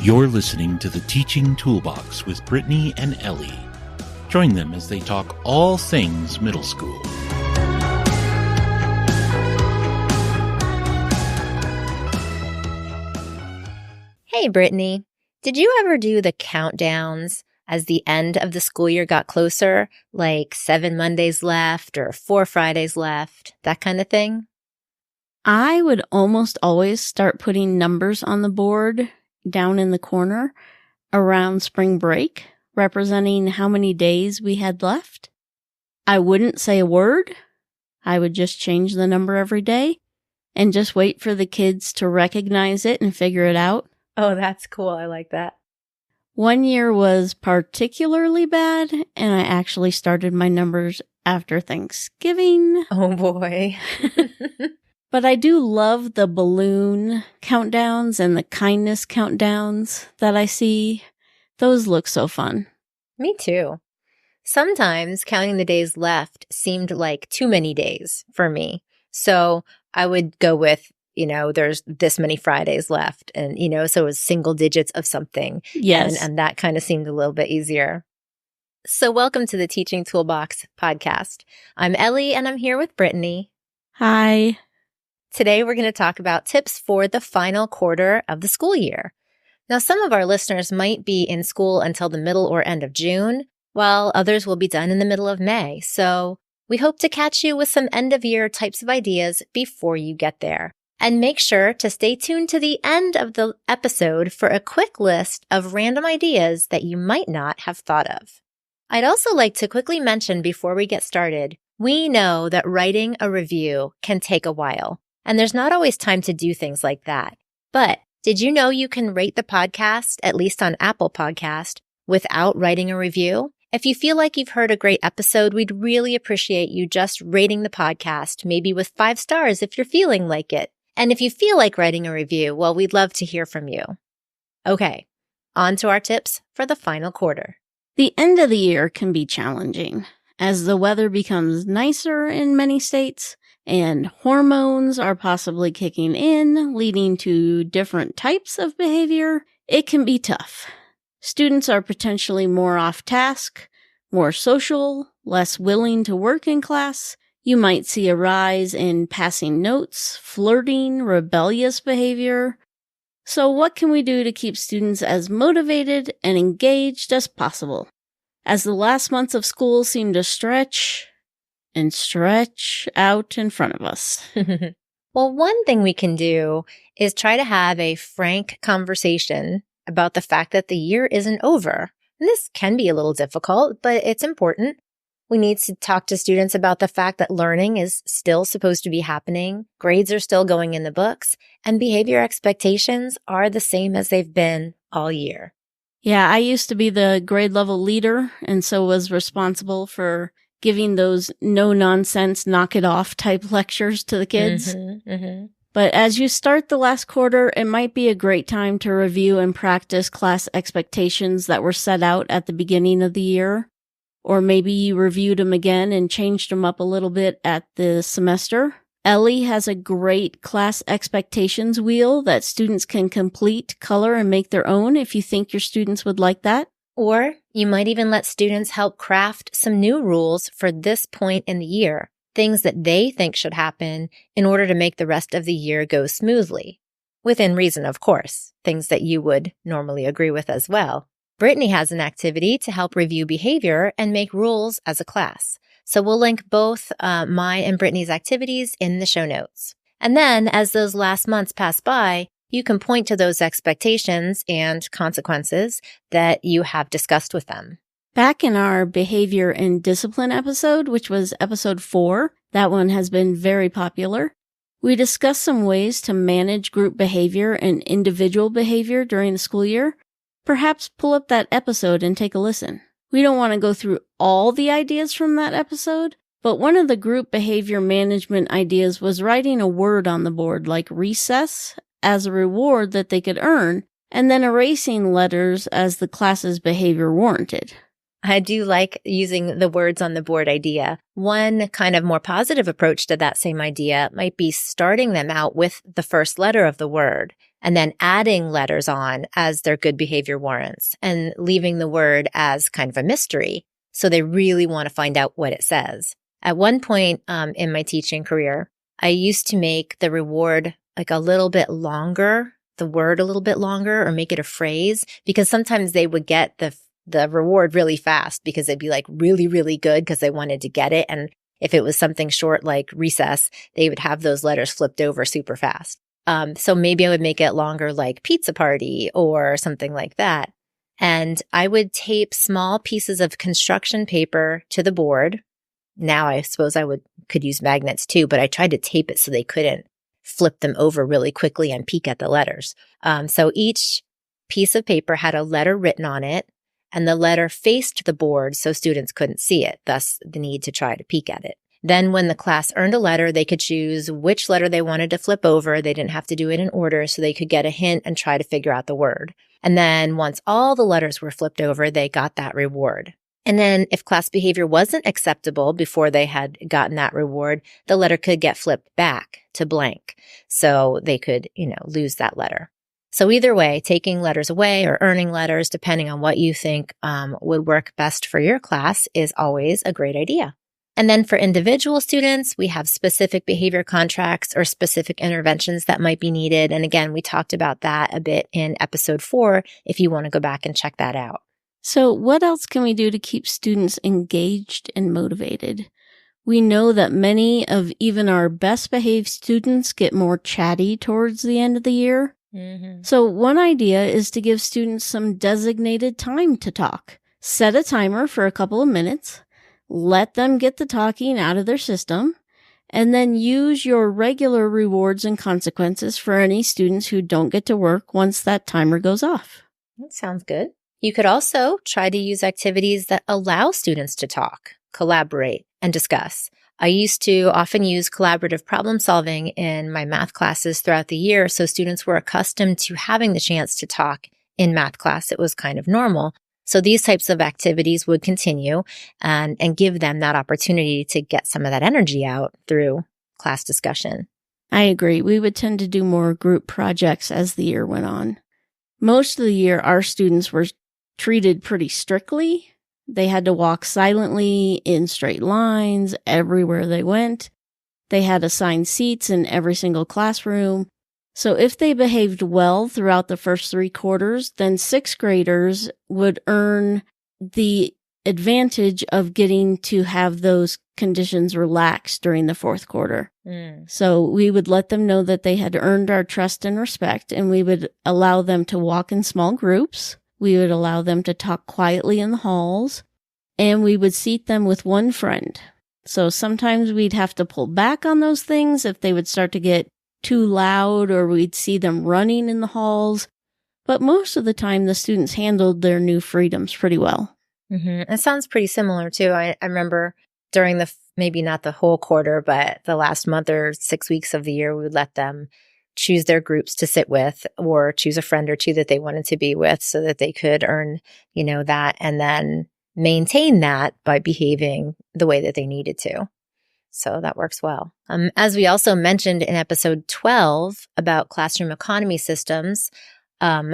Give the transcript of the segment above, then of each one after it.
You're listening to the Teaching Toolbox with Brittany and Ellie. Join them as they talk all things middle school. Hey, Brittany. Did you ever do the countdowns as the end of the school year got closer, like 7 Mondays left or 4 Fridays left, that kind of thing? I would almost always start putting numbers on the board down in the corner around spring break, representing how many days we had left. I wouldn't say a word. I would just change the number every day and just wait for the kids to recognize it and figure it out. Oh, that's cool. I like that. One year was particularly bad, and I actually started my numbers after Thanksgiving. Oh, boy. But I do love the balloon countdowns and the kindness countdowns that I see. Those look so fun. Me too. Sometimes counting the days left seemed like too many days for me. So I would go with, there's this many Fridays left. And, so it was single digits of something. Yes. And that kind of seemed a little bit easier. So welcome to the Teaching Toolbox podcast. I'm Ellie and I'm here with Brittany. Hi. Today, we're going to talk about tips for the final quarter of the school year. Now, some of our listeners might be in school until the middle or end of June, while others will be done in the middle of May. So we hope to catch you with some end-of-year types of ideas before you get there. And make sure to stay tuned to the end of the episode for a quick list of random ideas that you might not have thought of. I'd also like to quickly mention before we get started, we know that writing a review can take a while. And there's not always time to do things like that. But did you know you can rate the podcast, at least on Apple Podcast, without writing a review? If you feel like you've heard a great episode, we'd really appreciate you just rating the podcast, maybe with 5 stars if you're feeling like it. And if you feel like writing a review, well, we'd love to hear from you. Okay, on to our tips for the final quarter. The end of the year can be challenging as the weather becomes nicer in many states. And hormones are possibly kicking in, leading to different types of behavior. It can be tough. Students are potentially more off task, more social, less willing to work in class. You might see a rise in passing notes, flirting, rebellious behavior. So what can we do to keep students as motivated and engaged as possible? As the last months of school seem to stretch out in front of us. Well, one thing we can do is try to have a frank conversation about the fact that the year isn't over. And this can be a little difficult, but it's important. We need to talk to students about the fact that learning is still supposed to be happening, grades are still going in the books, and behavior expectations are the same as they've been all year. Yeah, I used to be the grade level leader, and so was responsible for giving those no-nonsense, knock-it-off type lectures to the kids. But as you start the last quarter, it might be a great time to review and practice class expectations that were set out at the beginning of the year. Or maybe you reviewed them again and changed them up a little bit at the semester. Ellie has a great class expectations wheel that students can complete, color, and make their own if you think your students would like that. Or you might even let students help craft some new rules for this point in the year, things that they think should happen in order to make the rest of the year go smoothly. Within reason, of course, things that you would normally agree with as well. Brittany has an activity to help review behavior and make rules as a class. So we'll link both my and Brittany's activities in the show notes. And then as those last months pass by, you can point to those expectations and consequences that you have discussed with them. Back in our behavior and discipline episode, which was episode 4, that one has been very popular. We discussed some ways to manage group behavior and individual behavior during the school year. Perhaps pull up that episode and take a listen. We don't want to go through all the ideas from that episode, but one of the group behavior management ideas was writing a word on the board like recess as a reward that they could earn, and then erasing letters as the class's behavior warranted. I do like using the words on the board idea. One kind of more positive approach to that same idea might be starting them out with the first letter of the word and then adding letters on as their good behavior warrants and leaving the word as kind of a mystery. So they really want to find out what it says. At one point in my teaching career, I used to make the reward like a little bit longer, the word a little bit longer, or make it a phrase, because sometimes they would get the reward really fast because they'd be like really, really good because they wanted to get it. And if it was something short like recess, they would have those letters flipped over super fast. So maybe I would make it longer like pizza party or something like that. And I would tape small pieces of construction paper to the board. Now I suppose could use magnets too, but I tried to tape it so they couldn't flip them over really quickly and peek at the letters. So each piece of paper had a letter written on it, and the letter faced the board so students couldn't see it, thus the need to try to peek at it. Then when the class earned a letter, they could choose which letter they wanted to flip over. They didn't have to do it in order, so they could get a hint and try to figure out the word. And then once all the letters were flipped over, they got that reward. And then if class behavior wasn't acceptable before they had gotten that reward, the letter could get flipped back to blank. So they could, lose that letter. So either way, taking letters away or earning letters, depending on what you think would work best for your class, is always a great idea. And then for individual students, we have specific behavior contracts or specific interventions that might be needed. And again, we talked about that a bit in episode 4 if you want to go back and check that out. So what else can we do to keep students engaged and motivated? We know that many of even our best behaved students get more chatty towards the end of the year. Mm-hmm. So one idea is to give students some designated time to talk. Set a timer for a couple of minutes, let them get the talking out of their system, and then use your regular rewards and consequences for any students who don't get to work once that timer goes off. That sounds good. You could also try to use activities that allow students to talk, collaborate, and discuss. I used to often use collaborative problem solving in my math classes throughout the year, so students were accustomed to having the chance to talk in math class. It was kind of normal. So these types of activities would continue and give them that opportunity to get some of that energy out through class discussion. I agree. We would tend to do more group projects as the year went on. Most of the year, our students were treated pretty strictly. They had to walk silently in straight lines everywhere they went. They had assigned seats in every single classroom. So if they behaved well throughout the first 3 quarters, then 6th graders would earn the advantage of getting to have those conditions relaxed during the 4th quarter. So we would let them know that they had earned our trust and respect, and we would allow them to walk in small groups. We would allow them to talk quietly in the halls, and we would seat them with one friend. So sometimes we'd have to pull back on those things if they would start to get too loud, or we'd see them running in the halls. But most of the time, the students handled their new freedoms pretty well. Mm-hmm. It sounds pretty similar, too. I remember during maybe not the whole quarter, but the last month or 6 weeks of the year, we would let them choose their groups to sit with or choose a friend or two that they wanted to be with so that they could earn, that and then maintain that by behaving the way that they needed to. So that works well. As we also mentioned in episode 12 about classroom economy systems,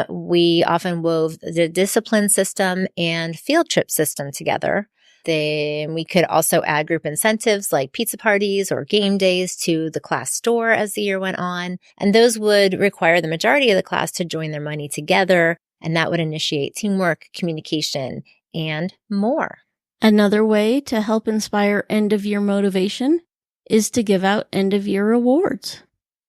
we often wove the discipline system and field trip system together. Then we could also add group incentives like pizza parties or game days to the class store as the year went on. And those would require the majority of the class to join their money together. And that would initiate teamwork, communication, and more. Another way to help inspire end-of-year motivation is to give out end-of-year awards.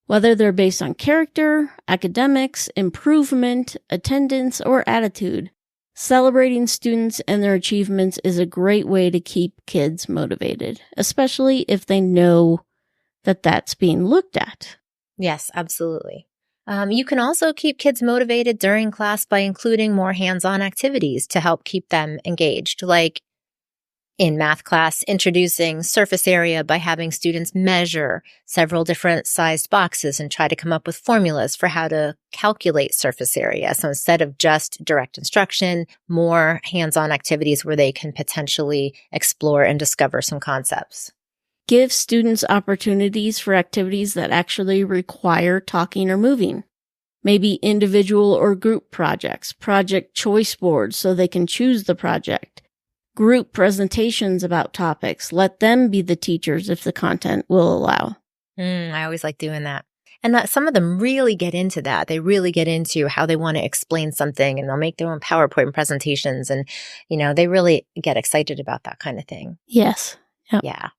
Whether they're based on character, academics, improvement, attendance, or attitude, celebrating students and their achievements is a great way to keep kids motivated, especially if they know that that's being looked at. Yes, absolutely. You can also keep kids motivated during class by including more hands-on activities to help keep them engaged, like In math class, introducing surface area by having students measure several different sized boxes and try to come up with formulas for how to calculate surface area. So instead of just direct instruction, more hands-on activities where they can potentially explore and discover some concepts. Give students opportunities for activities that actually require talking or moving. Maybe individual or group projects, project choice boards so they can choose the project. Group presentations about topics. Let them be the teachers if the content will allow. I always like doing that. And some of them really get into that. They really get into how they want to explain something, and they'll make their own PowerPoint presentations. And, they really get excited about that kind of thing. Yes. Yep. Yeah.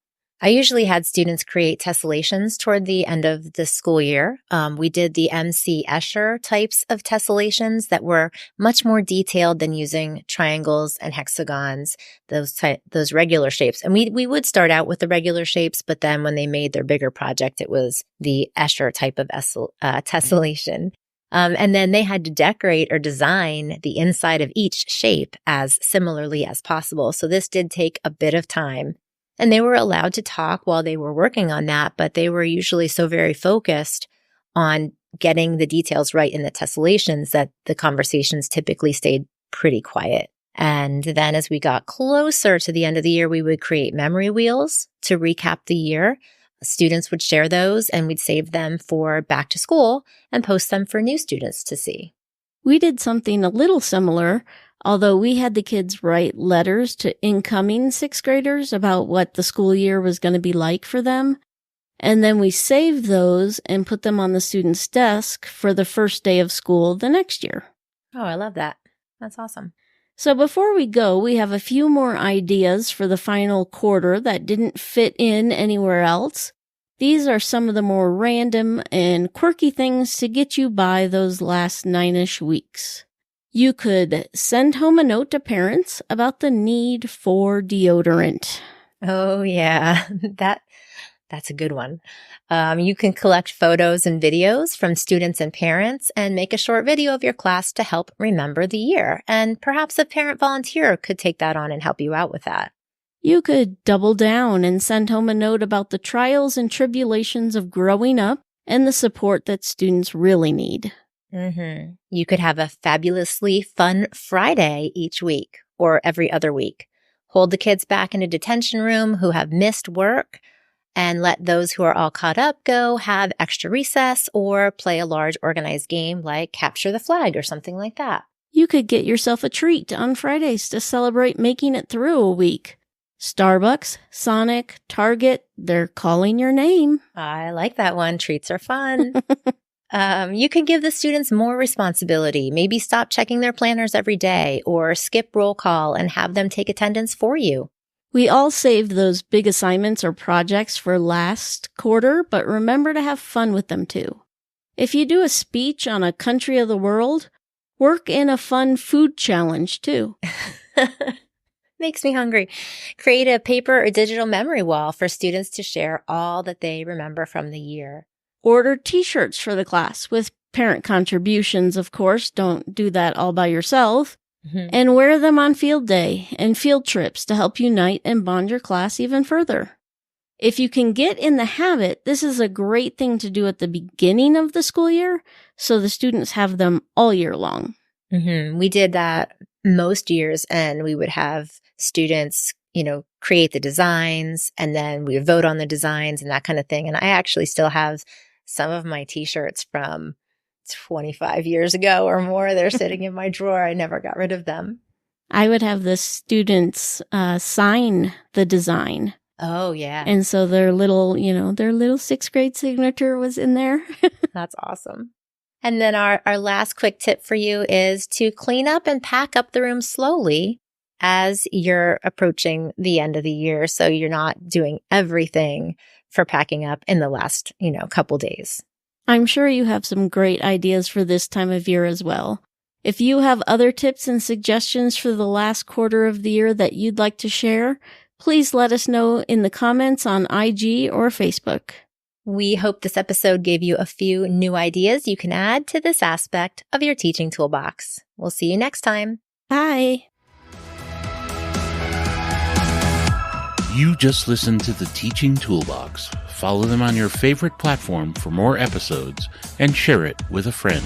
I usually had students create tessellations toward the end of the school year. We did the MC Escher types of tessellations that were much more detailed than using triangles and hexagons, those regular shapes. And we would start out with the regular shapes, but then when they made their bigger project, it was the Escher type of tessellation. And then they had to decorate or design the inside of each shape as similarly as possible. So this did take a bit of time. And they were allowed to talk while they were working on that, but they were usually so very focused on getting the details right in the tessellations that the conversations typically stayed pretty quiet. And then as we got closer to the end of the year, we would create memory wheels to recap the year. Students would share those, and we'd save them for back to school and post them for new students to see. We did something a little similar, although we had the kids write letters to incoming sixth graders about what the school year was going to be like for them. And then we saved those and put them on the student's desk for the first day of school the next year. Oh, I love that. That's awesome. So before we go, we have a few more ideas for the final quarter that didn't fit in anywhere else. These are some of the more random and quirky things to get you by those last 9-ish weeks. You could send home a note to parents about the need for deodorant. Oh, yeah. That's a good one. You can collect photos and videos from students and parents and make a short video of your class to help remember the year. And perhaps a parent volunteer could take that on and help you out with that. You could double down and send home a note about the trials and tribulations of growing up and the support that students really need. Mm-hmm. You could have a fabulously fun Friday each week or every other week. Hold the kids back in a detention room who have missed work and let those who are all caught up go have extra recess or play a large organized game like capture the flag or something like that. You could get yourself a treat on Fridays to celebrate making it through a week. Starbucks, Sonic, Target, they're calling your name. I like that one. Treats are fun. You can give the students more responsibility. Maybe stop checking their planners every day or skip roll call and have them take attendance for you. We all saved those big assignments or projects for last quarter, but remember to have fun with them too. If you do a speech on a country of the world, work in a fun food challenge too. Makes me hungry. Create a paper or digital memory wall for students to share all that they remember from the year. Order t-shirts for the class with parent contributions, of course. Don't do that all by yourself. Mm-hmm. And wear them on field day and field trips to help unite and bond your class even further. If you can get in the habit, this is a great thing to do at the beginning of the school year so the students have them all year long. Mm-hmm. We did that most years, and we would have students, create the designs, and then we would vote on the designs and that kind of thing. And I actually still have some of my t-shirts from 25 years ago or more. They're sitting in my drawer. I never got rid of them. I would have the students sign the design. Oh, yeah. And so their little sixth grade signature was in there. That's awesome. And then our last quick tip for you is to clean up and pack up the room slowly as you're approaching the end of the year, so you're not doing everything for packing up in the last, couple days. I'm sure you have some great ideas for this time of year as well. If you have other tips and suggestions for the last quarter of the year that you'd like to share, please let us know in the comments on IG or Facebook. We hope this episode gave you a few new ideas you can add to this aspect of your teaching toolbox. We'll see you next time. Bye. You just listened to the Teaching Toolbox. Follow them on your favorite platform for more episodes and share it with a friend.